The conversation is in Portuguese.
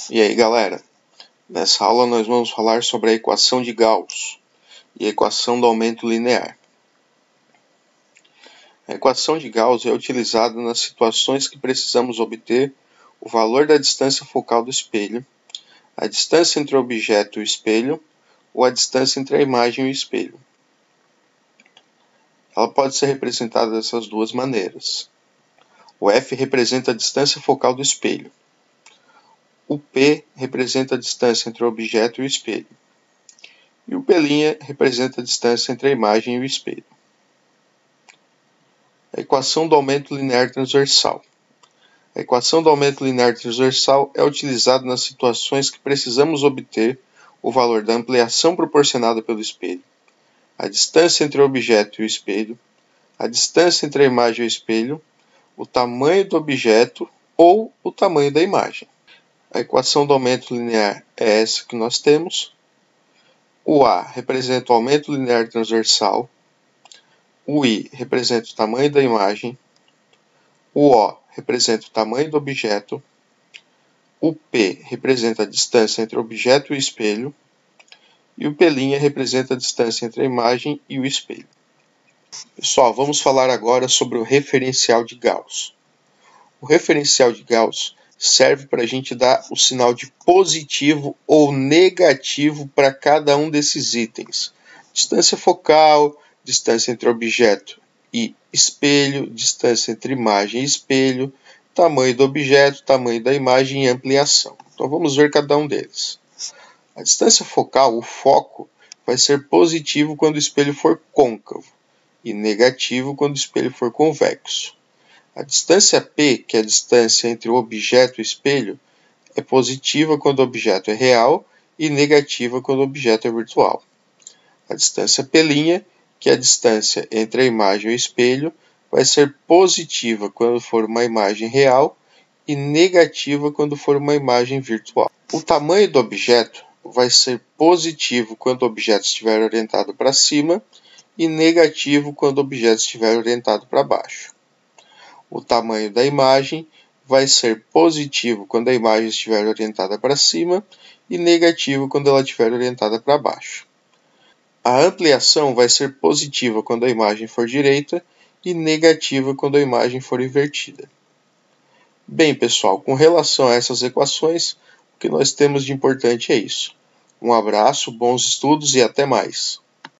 E aí, galera, nessa aula nós vamos falar sobre a equação de Gauss e a equação do aumento linear. A equação de Gauss é utilizada nas situações que precisamos obter o valor da distância focal do espelho, a distância entre o objeto e o espelho ou a distância entre a imagem e o espelho. Ela pode ser representada dessas duas maneiras. O F representa a distância focal do espelho. O P representa a distância entre o objeto e o espelho. E o P' representa a distância entre a imagem e o espelho. A equação do aumento linear transversal. A equação do aumento linear transversal é utilizada nas situações que precisamos obter o valor da ampliação proporcionada pelo espelho, a distância entre o objeto e o espelho, a distância entre a imagem e o espelho, o tamanho do objeto ou o tamanho da imagem. A equação do aumento linear é essa que nós temos. O A representa o aumento linear transversal. O I representa o tamanho da imagem. O O representa o tamanho do objeto. O P representa a distância entre o objeto e o espelho. E o P' representa a distância entre a imagem e o espelho. Pessoal, vamos falar agora sobre o referencial de Gauss. O referencial de Gauss serve para a gente dar o sinal de positivo ou negativo para cada um desses itens. Distância focal, distância entre objeto e espelho, distância entre imagem e espelho, tamanho do objeto, tamanho da imagem e ampliação. Então vamos ver cada um deles. A distância focal, o foco, vai ser positivo quando o espelho for côncavo e negativo quando o espelho for convexo. A distância P, que é a distância entre o objeto e o espelho, é positiva quando o objeto é real e negativa quando o objeto é virtual. A distância P', que é a distância entre a imagem e o espelho, vai ser positiva quando for uma imagem real e negativa quando for uma imagem virtual. O tamanho do objeto vai ser positivo quando o objeto estiver orientado para cima e negativo quando o objeto estiver orientado para baixo. O tamanho da imagem vai ser positivo quando a imagem estiver orientada para cima e negativo quando ela estiver orientada para baixo. A ampliação vai ser positiva quando a imagem for direita e negativa quando a imagem for invertida. Bem, pessoal, com relação a essas equações, o que nós temos de importante é isso. Um abraço, bons estudos e até mais!